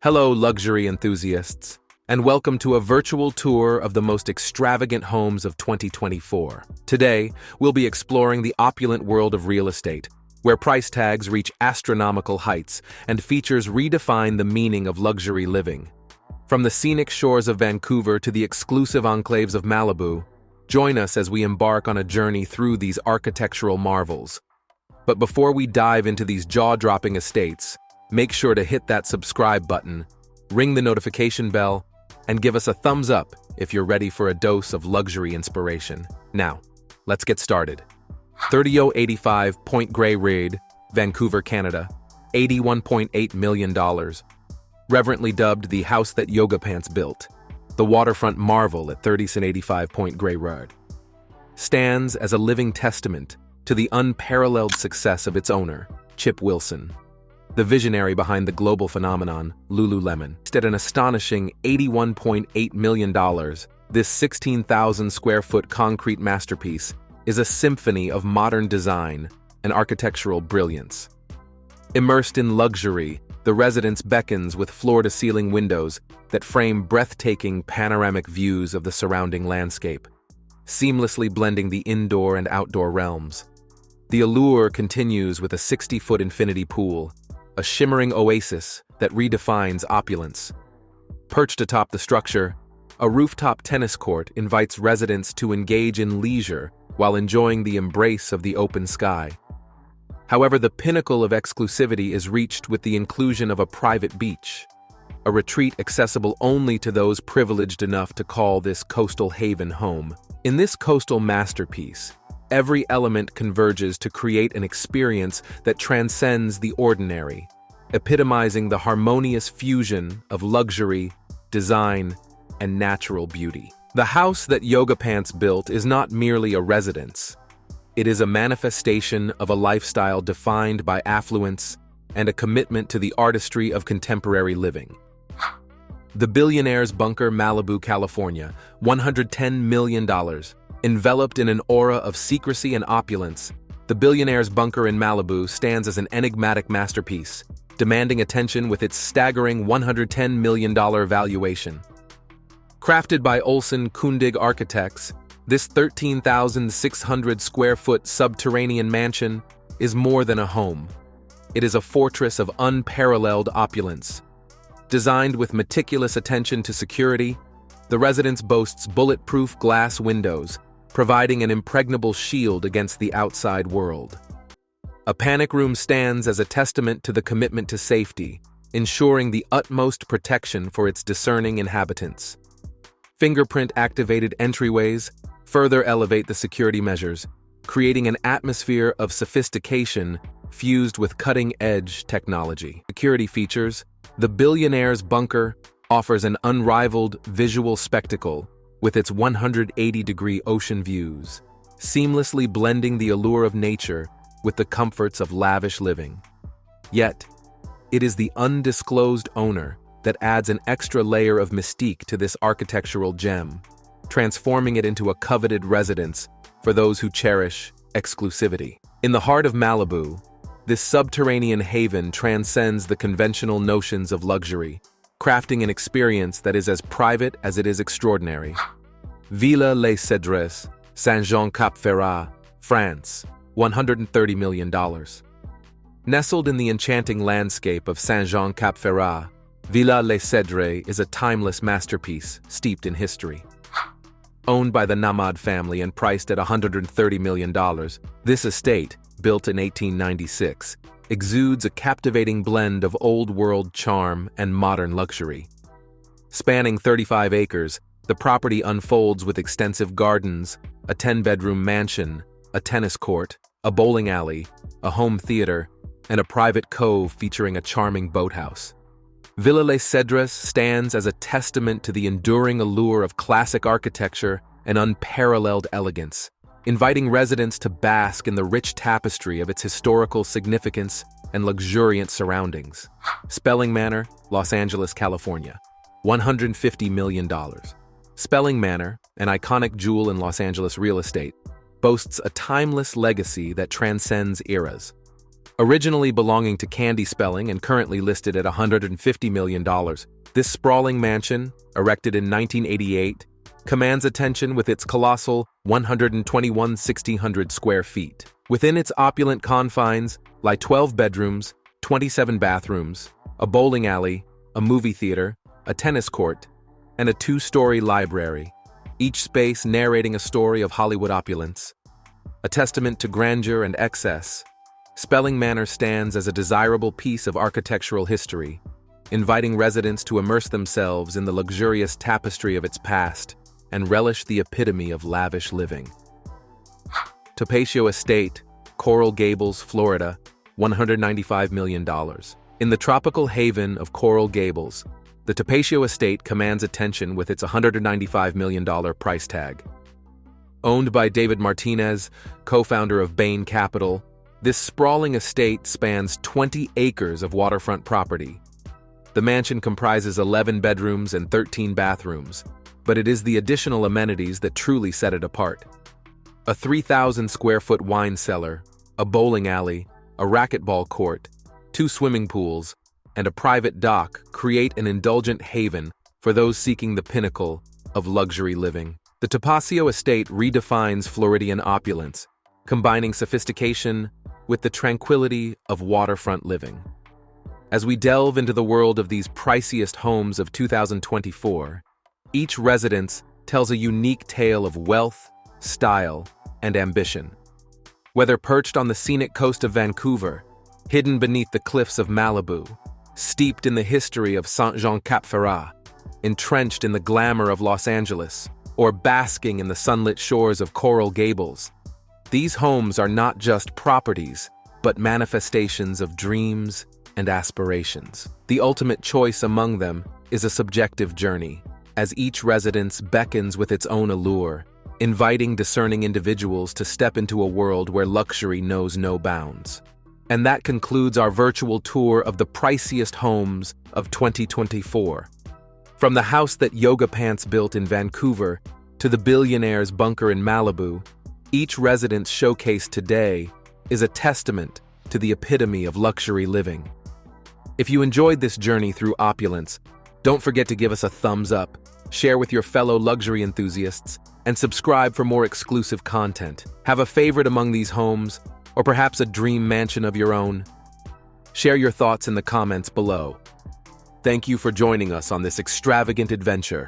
Hello, luxury enthusiasts, and welcome to a virtual tour of the most extravagant homes of 2024. Today, we'll be exploring the opulent world of real estate, where price tags reach astronomical heights and features redefine the meaning of luxury living. From the scenic shores of Vancouver to the exclusive enclaves of Malibu, join us as we embark on a journey through these architectural marvels. But before we dive into these jaw-dropping estates, make sure to hit that subscribe button, ring the notification bell, and give us a thumbs up if you're ready for a dose of luxury inspiration. Now, let's get started. 3085 Point Grey Road, Vancouver, Canada, $81.8 million. Reverently dubbed the house that Yoga Pants built, the waterfront marvel at 3085 Point Grey Road stands as a living testament to the unparalleled success of its owner, Chip Wilson, the visionary behind the global phenomenon, Lululemon. At an astonishing $81.8 million, this 16,000 square foot concrete masterpiece is a symphony of modern design and architectural brilliance. Immersed in luxury, the residence beckons with floor-to-ceiling windows that frame breathtaking panoramic views of the surrounding landscape, seamlessly blending the indoor and outdoor realms. The allure continues with a 60-foot infinity pool, a shimmering oasis that redefines opulence. Perched atop the structure, a rooftop tennis court invites residents to engage in leisure while enjoying the embrace of the open sky. However, the pinnacle of exclusivity is reached with the inclusion of a private beach, a retreat accessible only to those privileged enough to call this coastal haven home. In this coastal masterpiece, every element converges to create an experience that transcends the ordinary, epitomizing the harmonious fusion of luxury, design, and natural beauty. The house that Yoga Pants built is not merely a residence. It is a manifestation of a lifestyle defined by affluence and a commitment to the artistry of contemporary living. The Billionaire's Bunker, Malibu, California, $110 million. Enveloped in an aura of secrecy and opulence, the Billionaire's Bunker in Malibu stands as an enigmatic masterpiece, demanding attention with its staggering $110 million valuation. Crafted by Olsen Kundig Architects, this 13,600 square foot subterranean mansion is more than a home. It is a fortress of unparalleled opulence. Designed with meticulous attention to security, the residence boasts bulletproof glass windows, providing an impregnable shield against the outside world. A panic room stands as a testament to the commitment to safety, ensuring the utmost protection for its discerning inhabitants. Fingerprint-activated entryways further elevate the security measures, creating an atmosphere of sophistication fused with cutting-edge technology. Security features: the Billionaire's Bunker offers an unrivaled visual spectacle with its 180-degree ocean views, seamlessly blending the allure of nature with the comforts of lavish living. Yet, it is the undisclosed owner that adds an extra layer of mystique to this architectural gem, transforming it into a coveted residence for those who cherish exclusivity. In the heart of Malibu, this subterranean haven transcends the conventional notions of luxury, crafting an experience that is as private as it is extraordinary. Villa Les Cedres, Saint-Jean-Cap-Ferrat, France, $130 million. Nestled in the enchanting landscape of Saint-Jean-Cap-Ferrat, Villa Les Cedres is a timeless masterpiece steeped in history. Owned by the Namad family and priced at $130 million, this estate, built in 1896, exudes a captivating blend of old-world charm and modern luxury. Spanning 35 acres, the property unfolds with extensive gardens, a 10-bedroom mansion, a tennis court, a bowling alley, a home theater, and a private cove featuring a charming boathouse. Villa Les Cedres stands as a testament to the enduring allure of classic architecture and unparalleled elegance, inviting residents to bask in the rich tapestry of its historical significance and luxuriant surroundings. Spelling Manor, Los Angeles, California, $150 million. Spelling Manor, an iconic jewel in Los Angeles real estate, boasts a timeless legacy that transcends eras. Originally belonging to Candy Spelling and currently listed at $150 million, this sprawling mansion, erected in 1988, commands attention with its colossal 121,600 square feet. Within its opulent confines lie 12 bedrooms, 27 bathrooms, a bowling alley, a movie theater, a tennis court, and a two-story library, each space narrating a story of Hollywood opulence. A testament to grandeur and excess, Spelling Manor stands as a desirable piece of architectural history, inviting residents to immerse themselves in the luxurious tapestry of its past and relish the epitome of lavish living. Tapatio Estate, Coral Gables, Florida, $195 million. In the tropical haven of Coral Gables, the Tapatio Estate commands attention with its $195 million price tag. Owned by David Martinez, co-founder of Bain Capital, this sprawling estate spans 20 acres of waterfront property. The mansion comprises 11 bedrooms and 13 bathrooms, but it is the additional amenities that truly set it apart. A 3,000-square-foot wine cellar, a bowling alley, a racquetball court, 2 swimming pools, and a private dock create an indulgent haven for those seeking the pinnacle of luxury living. The Tapatio Estate redefines Floridian opulence, combining sophistication with the tranquility of waterfront living. As we delve into the world of these priciest homes of 2024, each residence tells a unique tale of wealth, style, and ambition. Whether perched on the scenic coast of Vancouver, hidden beneath the cliffs of Malibu, steeped in the history of Saint-Jean-Cap-Ferrat, entrenched in the glamour of Los Angeles, or basking in the sunlit shores of Coral Gables, these homes are not just properties, but manifestations of dreams and aspirations. The ultimate choice among them is a subjective journey, as each residence beckons with its own allure, inviting discerning individuals to step into a world where luxury knows no bounds. And that concludes our virtual tour of the priciest homes of 2024. From the house that Yoga Pants built in Vancouver to the billionaire's bunker in Malibu, each residence showcased today is a testament to the epitome of luxury living. If you enjoyed this journey through opulence, don't forget to give us a thumbs up, share with your fellow luxury enthusiasts, and subscribe for more exclusive content. Have a favorite among these homes, or perhaps a dream mansion of your own? Share your thoughts in the comments below. Thank you for joining us on this extravagant adventure.